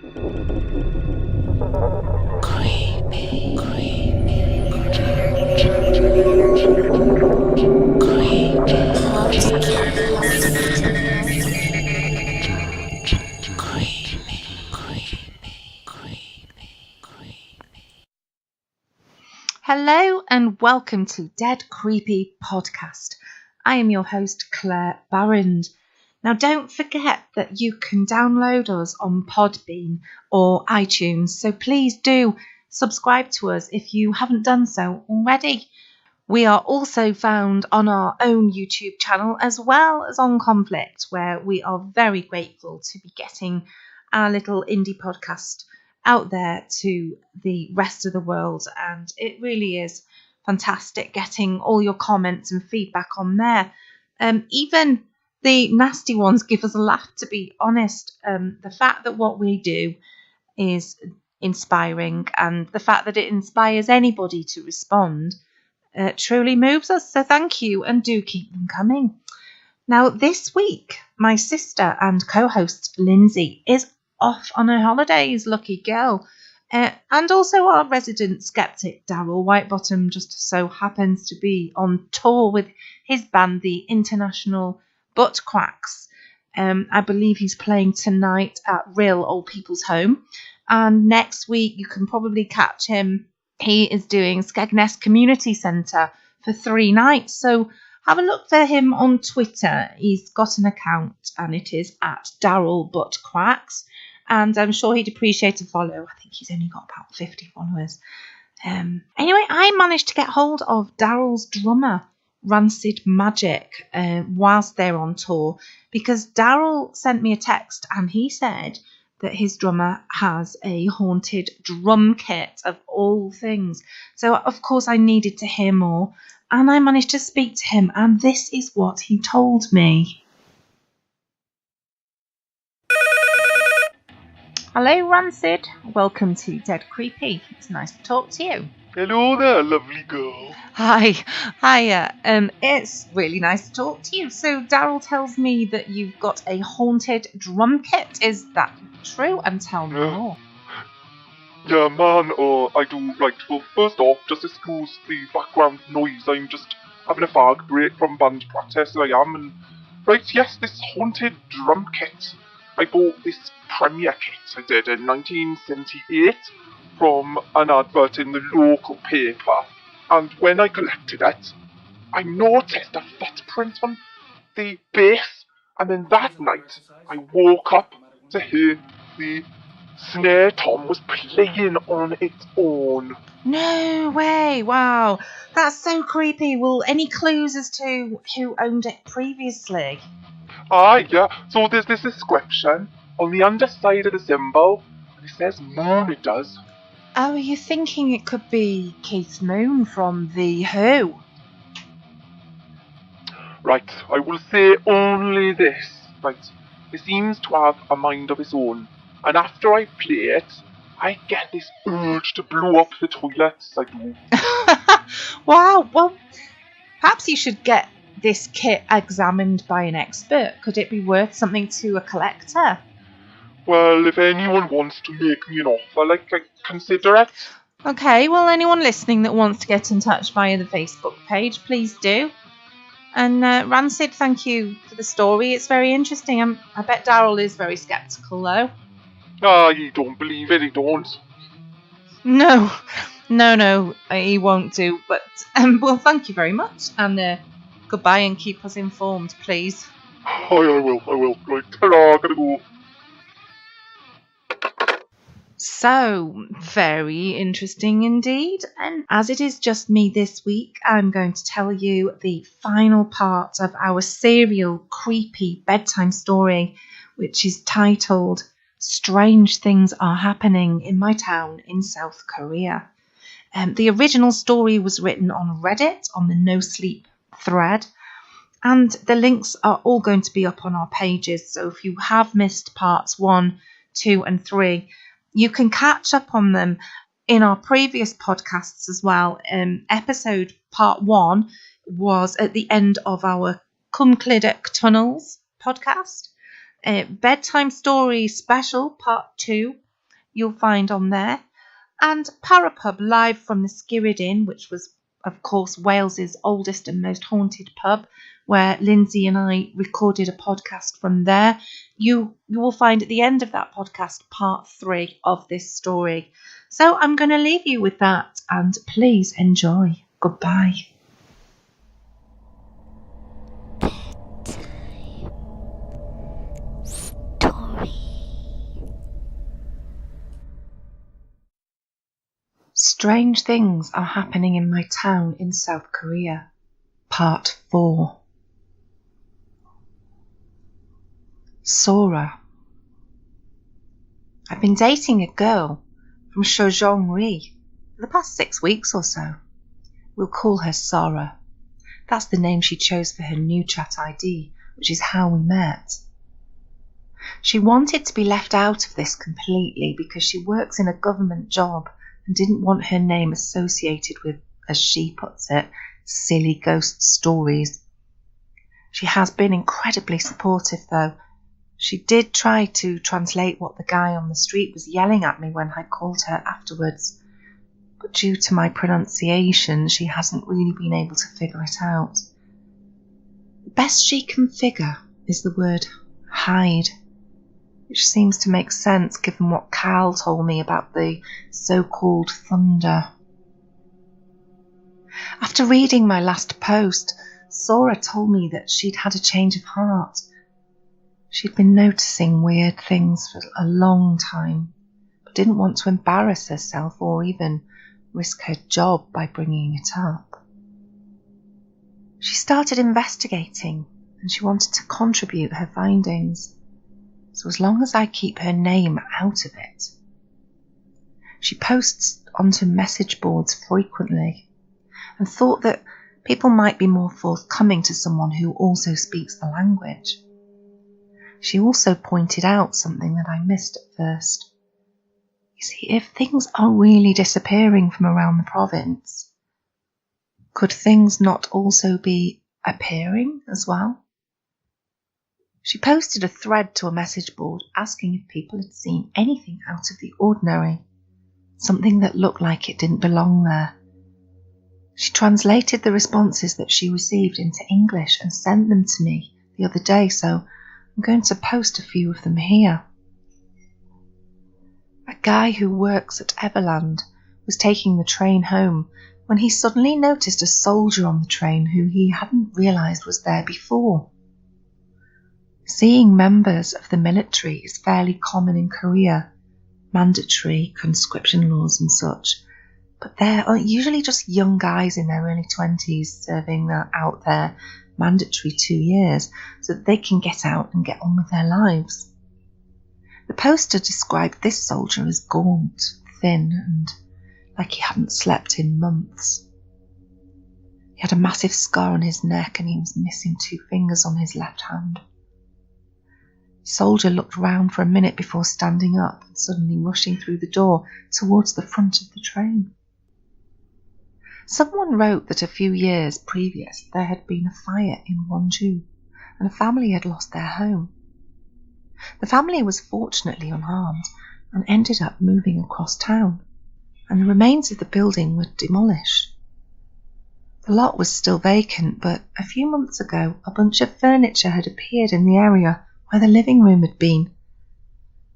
Hello and welcome to Dead Creepy Podcast. I am your host, Claire Barrand. Now don't forget that you can download us on Podbean or iTunes, so please do subscribe to us if you haven't done so already. We are also found on our own YouTube channel as well as on Conflict, where we are very grateful to be getting our little indie podcast out there to the rest of the world, and it really is fantastic getting all your comments and feedback on there. Even the nasty ones give us a laugh, to be honest. The fact that what we do is inspiring, and the fact that it inspires anybody to respond truly moves us, so thank you, and do keep them coming. Now this week my sister and co-host Linzi is off on her holidays, lucky girl. And also our resident skeptic Daryl Whitebottom just so happens to be on tour with his band, the International Butt Quacks. I believe he's playing tonight at Real Old People's Home. And next week you can probably catch him. He is doing Skegness Community Centre for 3 nights. So have a look for him on Twitter. He's got an account and it is at Daryl Butt Quacks. And I'm sure he'd appreciate a follow. I think he's only got about 50 followers. Anyway, I managed to get hold of Daryl's drummer, Rancid Magic, whilst they're on tour, because Daryl sent me a text and he said that his drummer has a haunted drum kit of all things. So, of course, I needed to hear more, and I managed to speak to him, and this is what he told me. Hello, Rancid. Welcome to Dead Creepy. It's nice to talk to you. Hello there, lovely girl. Hiya. It's really nice to talk to you. So Daryl tells me that you've got a haunted drum kit. Is that true? And tell me more. Yeah, man, I do. Right, well, first off, just excuse the background noise. I'm just having a fag break from band practice, I am. And, right, yes, this haunted drum kit. I bought this premiere kit, I did, in 1978 from an advert in the local paper. And when I collected it, I noticed a footprint on the bass. And then that night, I woke up to hear the snare tom was playing on its own. No way. Wow. That's so creepy. Well, any clues as to who owned it previously? Yeah. So there's this inscription on the underside of the symbol, and it says Moon, it does. Oh, are you thinking it could be Keith Moon from The Who? Right, I will say only this. Right, it seems to have a mind of its own, and after I play it, I get this urge to blow up the toilets, I do. Wow, well, perhaps you should get this kit examined by an expert. Could it be worth something to a collector? Well, if anyone wants to make me an offer, I consider it. Okay, well, anyone listening that wants to get in touch via the Facebook page, please do. And Rancid, thank you for the story. It's very interesting. I bet Daryl is very sceptical, though. You don't believe it, he don't. No, he won't do. But, well, thank you very much. And goodbye, and keep us informed, please. I will. Right, ta-ra, gotta go. So, very interesting indeed. And as it is just me this week, I'm going to tell you the final part of our serial creepy bedtime story, which is titled Strange Things Are Happening in My Town in South Korea. The original story was written on Reddit on the No Sleep thread, and the links are all going to be up on our pages. So if you have missed parts 1, 2 and 3, you can catch up on them in our previous podcasts as well. Episode part 1 was at the end of our Cumclidic Tunnels podcast. Bedtime Story Special part 2 you'll find on there, and Parapub live from the Skirrid Inn, which was, of course, Wales's oldest and most haunted pub, where Linzi and I recorded a podcast from there. You will find at the end of that podcast part 3 of this story. So I'm going to leave you with that, and please enjoy. Goodbye. Story. Strange things are happening in my town in South Korea. Part 4. Sora. I've been dating a girl from Sojong-ri for the past 6 weeks or so. We'll call her Sora. That's the name she chose for her new chat ID, which is how we met. She wanted to be left out of this completely because she works in a government job and didn't want her name associated with, as she puts it, silly ghost stories. She has been incredibly supportive though. She did try to translate what the guy on the street was yelling at me when I called her afterwards, but due to my pronunciation, she hasn't really been able to figure it out. The best she can figure is the word hide, which seems to make sense given what Cal told me about the so-called thunder. After reading my last post, Sora told me that she'd had a change of heart. She'd been noticing weird things for a long time, but didn't want to embarrass herself or even risk her job by bringing it up. She started investigating and she wanted to contribute her findings, so as long as I keep her name out of it. She posts onto message boards frequently and thought that people might be more forthcoming to someone who also speaks the language. She also pointed out something that I missed at first. You see, if things are really disappearing from around the province, could things not also be appearing as well? She posted a thread to a message board asking if people had seen anything out of the ordinary, something that looked like it didn't belong there. She translated the responses that she received into English and sent them to me the other day, so I'm going to post a few of them here. A guy who works at Everland was taking the train home when he suddenly noticed a soldier on the train who he hadn't realised was there before. Seeing members of the military is fairly common in Korea, mandatory conscription laws and such, but they're usually just young guys in their early 20s serving out their mandatory 2 years so that they can get out and get on with their lives. The poster described this soldier as gaunt, thin, and like he hadn't slept in months. He had a massive scar on his neck and he was missing 2 fingers on his left hand. The soldier looked round for a minute before standing up and suddenly rushing through the door towards the front of the train. Someone wrote that a few years previous there had been a fire in Wonju and a family had lost their home. The family was fortunately unharmed and ended up moving across town, and the remains of the building were demolished. The lot was still vacant, but a few months ago a bunch of furniture had appeared in the area where the living room had been.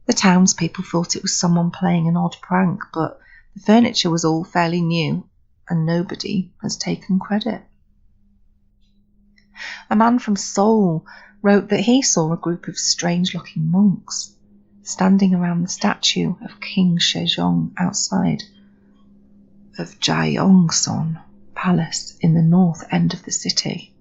The townspeople thought it was someone playing an odd prank, but the furniture was all fairly new and nobody has taken credit. A man from Seoul wrote that he saw a group of strange-looking monks standing around the statue of King Sejong outside of Jaeongson Palace in the north end of the city.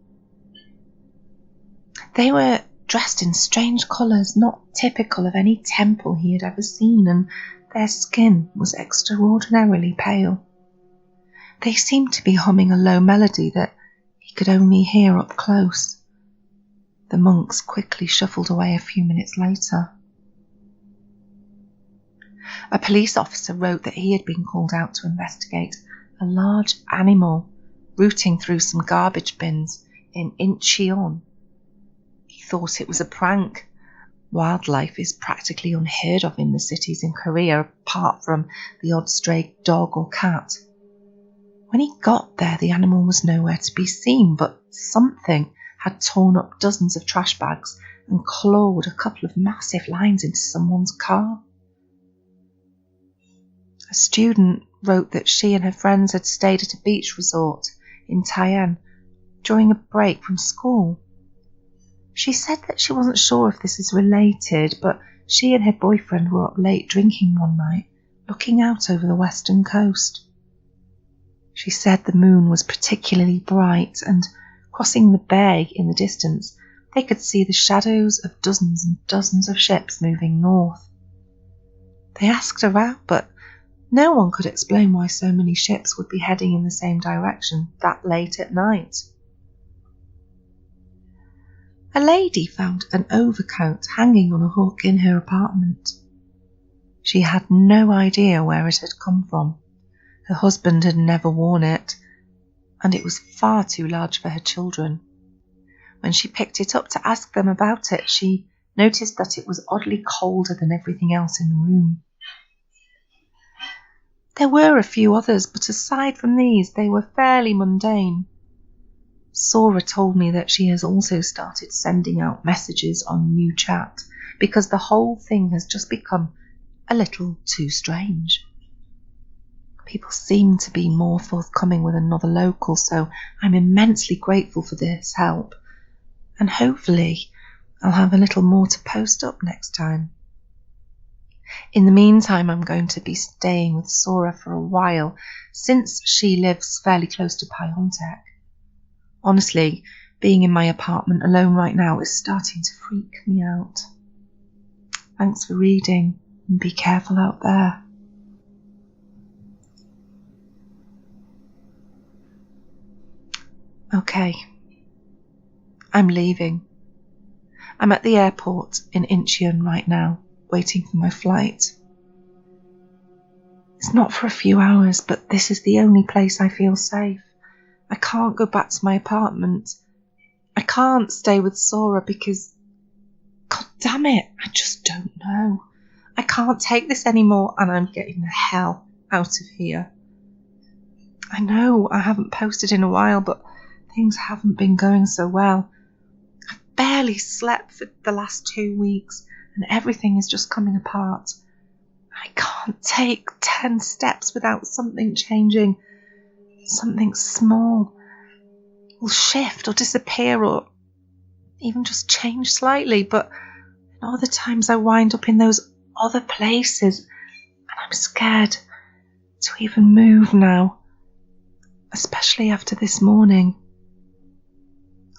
They were dressed in strange colours not typical of any temple he had ever seen, and their skin was extraordinarily pale. They seemed to be humming a low melody that he could only hear up close. The monks quickly shuffled away a few minutes later. A police officer wrote that he had been called out to investigate a large animal rooting through some garbage bins in Incheon. He thought it was a prank, Wildlife is practically unheard of in the cities in Korea, apart from the odd stray dog or cat. When he got there, the animal was nowhere to be seen, but something had torn up dozens of trash bags and clawed a couple of massive lines into someone's car. A student wrote that she and her friends had stayed at a beach resort in Taiwan during a break from school. She said that she wasn't sure if this is related, but she and her boyfriend were up late drinking one night, looking out over the western coast. She said the moon was particularly bright, and crossing the bay in the distance, they could see the shadows of dozens and dozens of ships moving north. They asked her out, but no one could explain why so many ships would be heading in the same direction that late at night. A lady found an overcoat hanging on a hook in her apartment. She had no idea where it had come from. Her husband had never worn it, and it was far too large for her children. When she picked it up to ask them about it, she noticed that it was oddly colder than everything else in the room. There were a few others, but aside from these, they were fairly mundane. Sora told me that she has also started sending out messages on New Chat because the whole thing has just become a little too strange. People seem to be more forthcoming with another local, so I'm immensely grateful for this help, and hopefully I'll have a little more to post up next time. In the meantime, I'm going to be staying with Sora for a while, since she lives fairly close to Pyeongtaek. Honestly, being in my apartment alone right now is starting to freak me out. Thanks for reading, and be careful out there. Okay, I'm leaving. I'm at the airport in Incheon right now, waiting for my flight. It's not for a few hours, but this is the only place I feel safe. I can't go back to my apartment. I can't stay with Sora because, God damn it, I just don't know. I can't take this anymore, and I'm getting the hell out of here. I know I haven't posted in a while, but things haven't been going so well. I've barely slept for the last 2 weeks, and everything is just coming apart. I can't take 10 steps without something changing. Something small will shift or disappear or even just change slightly, but other times I wind up in those other places, and I'm scared to even move now, especially after this morning.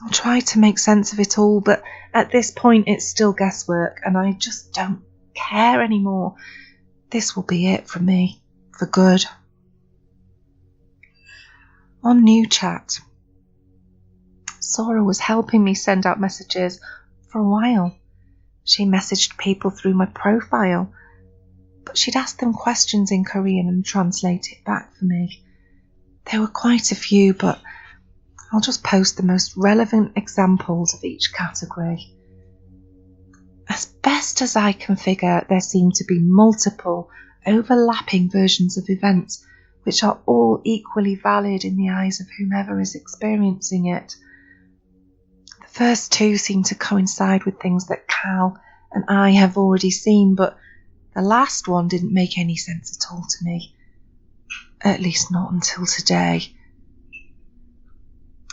I'll try to make sense of it all, but at this point it's still guesswork, and I just don't care anymore. This will be it for me, for good. On New Chat, Sora was helping me send out messages for a while. She messaged people through my profile, but she'd ask them questions in Korean and translate it back for me. There were quite a few, but I'll just post the most relevant examples of each category. As best as I can figure, there seem to be multiple overlapping versions of events which are all equally valid in the eyes of whomever is experiencing it. The first two seem to coincide with things that Cal and I have already seen, but the last one didn't make any sense at all to me. At least not until today.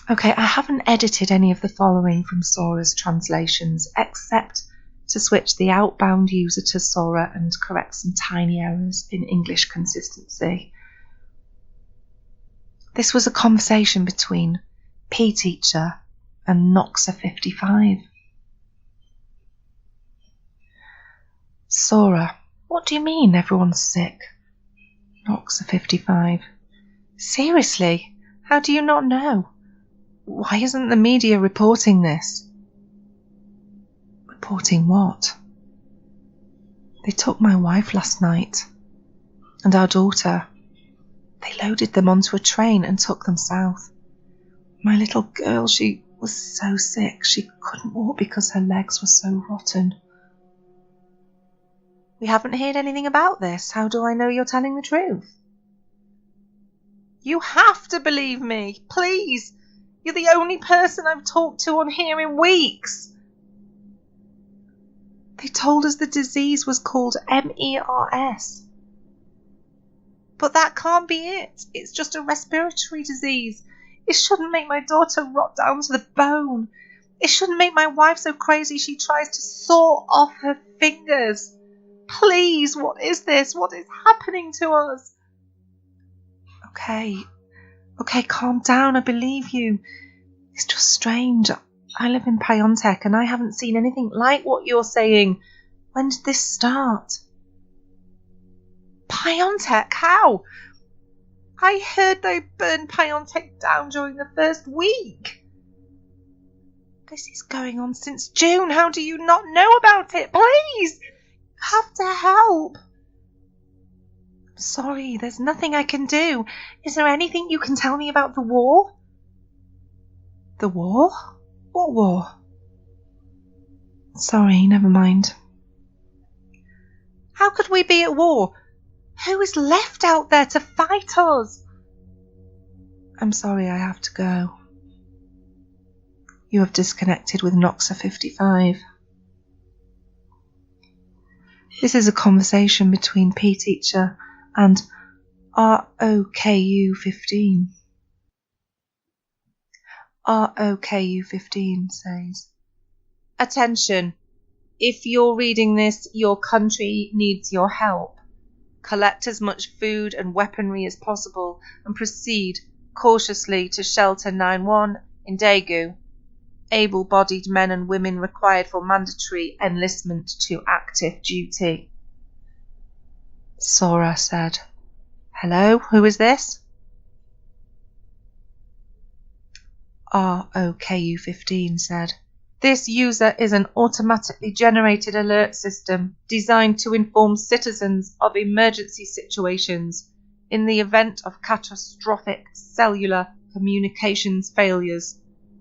Okay, I haven't edited any of the following from Sora's translations, except to switch the outbound user to Sora and correct some tiny errors in English consistency. This was a conversation between P Teacher and Noxa55. Sora, what do you mean everyone's sick? Noxa55. Seriously, how do you not know? Why isn't the media reporting this? Reporting what? They took my wife last night, and our daughter. They loaded them onto a train and took them south. My little girl, she was so sick she couldn't walk because her legs were so rotten. We haven't heard anything about this. How do I know you're telling the truth? You have to believe me, please. You're the only person I've talked to on here in weeks. They told us the disease was called MERS. But that can't be it. It's just a respiratory disease. It shouldn't make my daughter rot down to the bone. It shouldn't make my wife so crazy she tries to saw off her fingers. Please, what is this? What is happening to us? Okay, calm down. I believe you. It's just strange. I live in Piontek and I haven't seen anything like what you're saying. When did this start? Piontek? How? I heard they burned Piontek down during the first week. This is going on since June. How do you not know about it? Please! You have to help. I'm sorry, there's nothing I can do. Is there anything you can tell me about the war? The war? What war? Sorry, never mind. How could we be at war? Who is left out there to fight us? I'm sorry, I have to go. You have disconnected with Noxa 55. This is a conversation between P-Teacher and ROKU 15. ROKU 15 says, "Attention! If you're reading this, your country needs your help. Collect as much food and weaponry as possible and proceed cautiously to Shelter 9-1 in Daegu. Able-bodied men and women required for mandatory enlistment to active duty." Sora said, "Hello, who is this?" ROKU 15 said, "This user is an automatically generated alert system designed to inform citizens of emergency situations in the event of catastrophic cellular communications failures.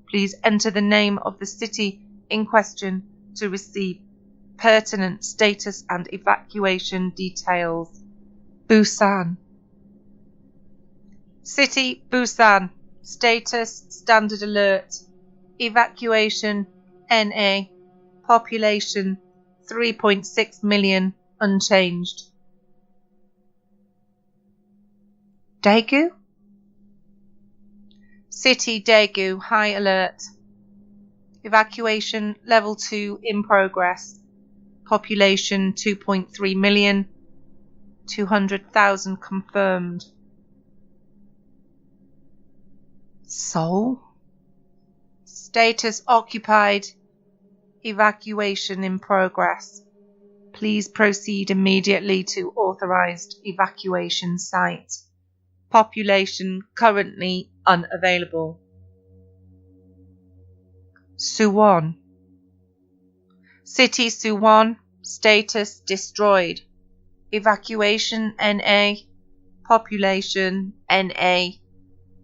Please enter the name of the city in question to receive pertinent status and evacuation details. Busan. City, Busan. Status, standard alert. Evacuation, NA. Population, 3.6 million, unchanged. Daegu? City, Daegu, high alert. Evacuation, level 2, in progress. Population, 2.3 million, 200,000 confirmed. Seoul? Status occupied. Evacuation in progress. Please proceed immediately to authorized evacuation site. Population currently unavailable. Suwon. City Suwon. Status destroyed. Evacuation NA. Population NA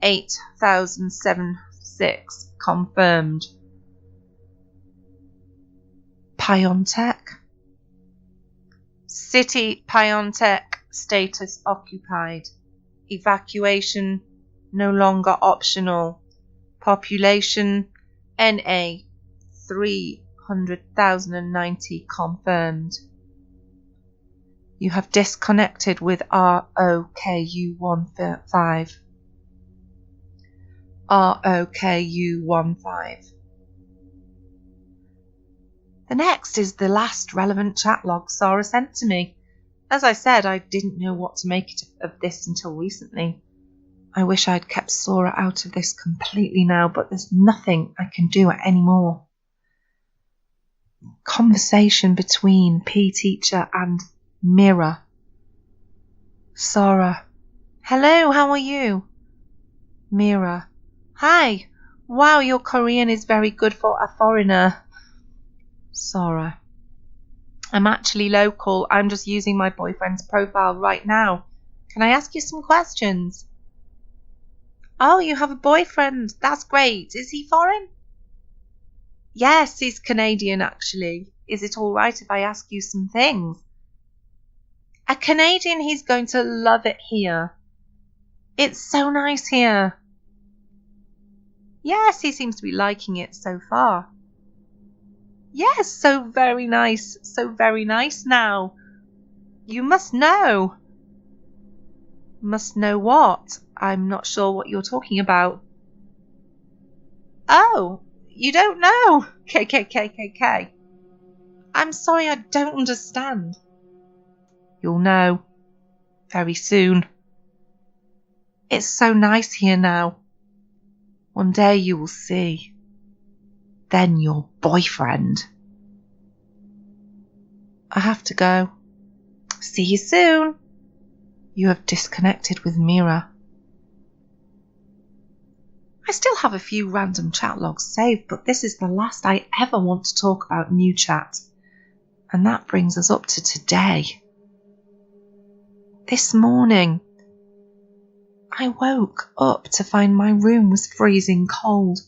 8,076 confirmed. Piontek. City Piontek. Status occupied. Evacuation no longer optional. Population NA 300,090 confirmed. You have disconnected with ROKU 15. ROKU 15. The next is the last relevant chat log Sora sent to me. As I said, I didn't know what to make of this until recently. I wish I'd kept Sora out of this completely now, but there's nothing I can do anymore. Conversation between P-Teacher and Mira. Sora. Hello, how are you? Mira. Hi. Wow, your Korean is very good for a foreigner. Sora. I'm actually local. I'm just using my boyfriend's profile right now. Can I ask you some questions? Oh, you have a boyfriend. That's great. Is he foreign? Yes, he's Canadian actually. Is it all right if I ask you some things? A Canadian, he's going to love it here. It's so nice here. Yes, he seems to be liking it so far. Yes, so very nice now. You must know. Must know what? I'm not sure what you're talking about. Oh, you don't know? KKKKK. I'm sorry, I don't understand. You'll know. Very soon. It's so nice here now. One day you will see. Then your boyfriend. I have to go. See you soon. You have disconnected with Mira. I still have a few random chat logs saved, but this is the last I ever want to talk about new chat. And that brings us up to today. This morning, I woke up to find my room was freezing cold.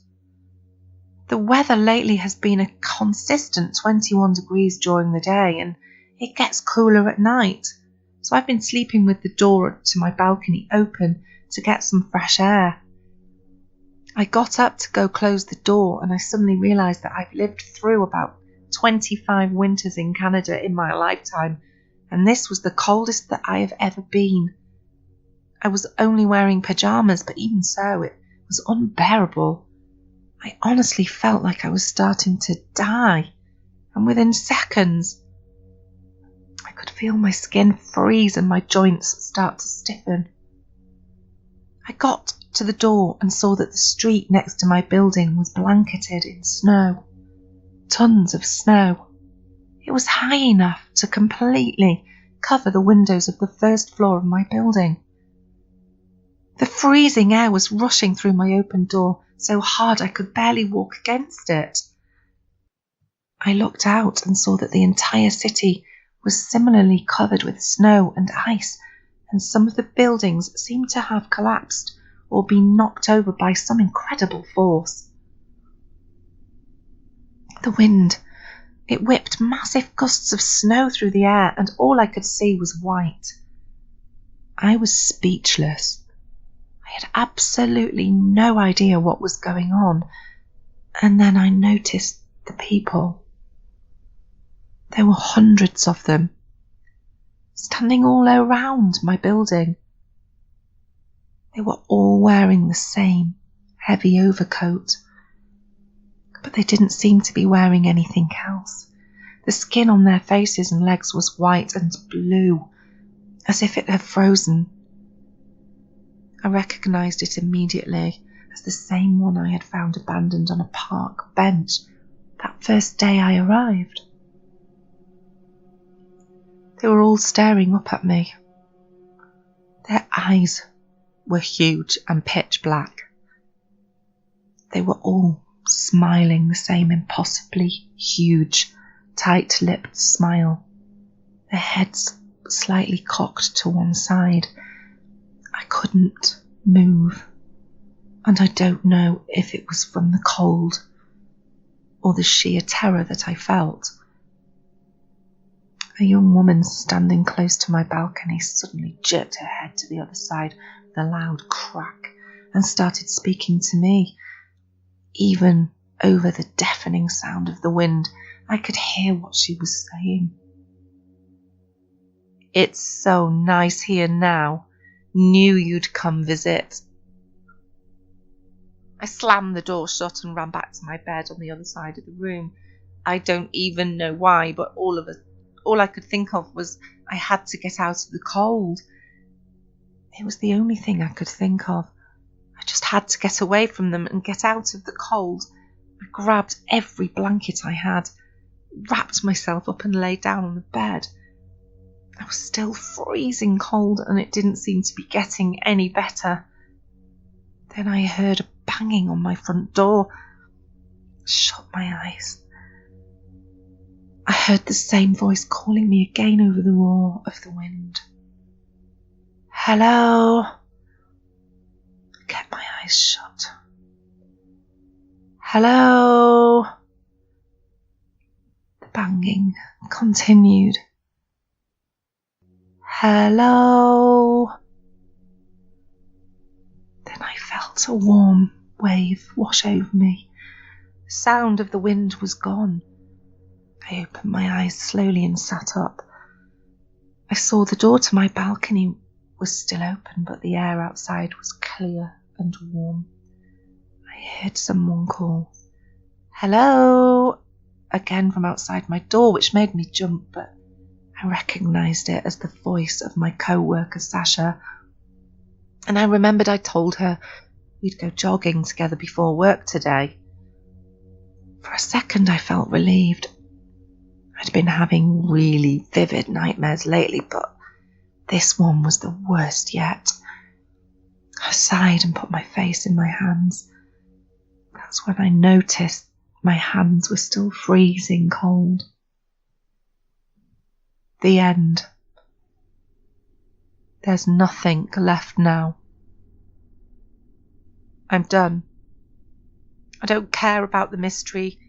The weather lately has been a consistent 21 degrees during the day, and it gets cooler at night. So I've been sleeping with the door to my balcony open to get some fresh air. I got up to go close the door, and I suddenly realised that I've lived through about 25 winters in Canada in my lifetime, and this was the coldest that I have ever been. I was only wearing pyjamas, but even so, it was unbearable. I honestly felt like I was starting to die, and within seconds, I could feel my skin freeze and my joints start to stiffen. I got to the door and saw that the street next to my building was blanketed in snow. Tons of snow. It was high enough to completely cover the windows of the first floor of my building. The freezing air was rushing through my open door so hard I could barely walk against it. I looked out and saw that the entire city was similarly covered with snow and ice, and some of the buildings seemed to have collapsed or been knocked over by some incredible force. The wind, it whipped massive gusts of snow through the air, and all I could see was white. I was speechless. I had absolutely no idea what was going on, and then I noticed the people. There were hundreds of them, standing all around my building. They were all wearing the same heavy overcoat, but they didn't seem to be wearing anything else. The skin on their faces and legs was white and blue, as if it had frozen. I recognised it immediately as the same one I had found abandoned on a park bench that first day I arrived. They were all staring up at me. Their eyes were huge and pitch black. They were all smiling the same impossibly huge, tight-lipped smile, their heads slightly cocked to one side. I couldn't move, and I don't know if it was from the cold or the sheer terror that I felt. A young woman standing close to my balcony suddenly jerked her head to the other side with a loud crack and started speaking to me. Even over the deafening sound of the wind, I could hear what she was saying. "It's so nice here now. Knew you'd come visit." I slammed the door shut and ran back to my bed on the other side of the room. I don't even know why, but all I could think of was I had to get out of the cold. It was the only thing I could think of. I just had to get away from them and get out of the cold. I grabbed every blanket I had, wrapped myself up and lay down on the bed. I was still freezing cold, and it didn't seem to be getting any better. Then I heard a banging on my front door. I shut my eyes. I heard the same voice calling me again over the roar of the wind. "Hello?" I kept my eyes shut. "Hello?" The banging continued. Hello? Then I felt a warm wave wash over me. The sound of the wind was gone. I opened my eyes slowly and sat up. I saw the door to my balcony was still open, but the air outside was clear and warm. I heard someone call, "Hello?" again from outside my door, which made me jump, but I recognised it as the voice of my co-worker Sasha. And I remembered I told her we'd go jogging together before work today. For a second I felt relieved. I'd been having really vivid nightmares lately, but this one was the worst yet. I sighed and put my face in my hands. That's when I noticed my hands were still freezing cold. The end. There's nothing left now. I'm done. I don't care about the mystery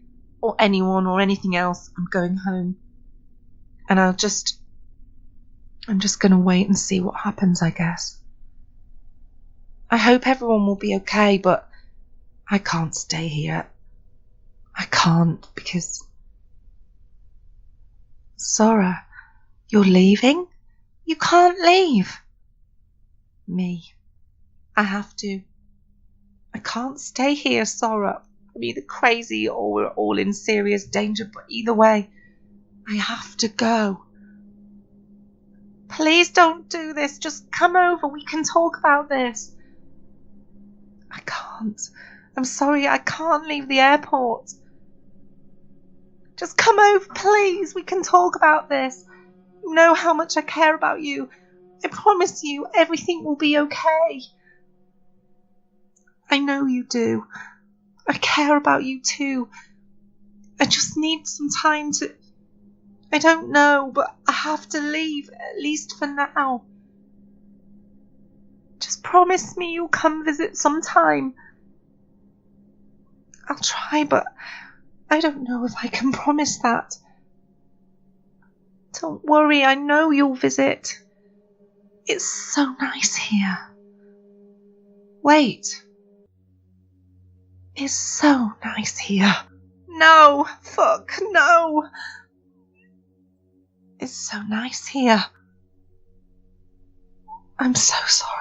or anyone or anything else. I'm going home. And I'm just going to wait and see what happens, I guess. I hope everyone will be okay, but I can't stay here. I can't because... Sora, you're leaving? You can't leave. Me. I have to. I can't stay here, Sora. I'm either crazy or we're all in serious danger, but either way, I have to go. Please don't do this. Just come over. We can talk about this. I can't. I'm sorry, I can't leave the airport. Just come over, please. We can talk about this. You know how much I care about you. I promise you everything will be okay. I know you do. I care about you too. I just need some time to... I don't know, but I have to leave, at least for now. Just promise me you'll come visit sometime. I'll try, but I don't know if I can promise that. Don't worry, I know you'll visit. It's so nice here. Wait. It's so nice here. No, fuck, no. It's so nice here. I'm so sorry.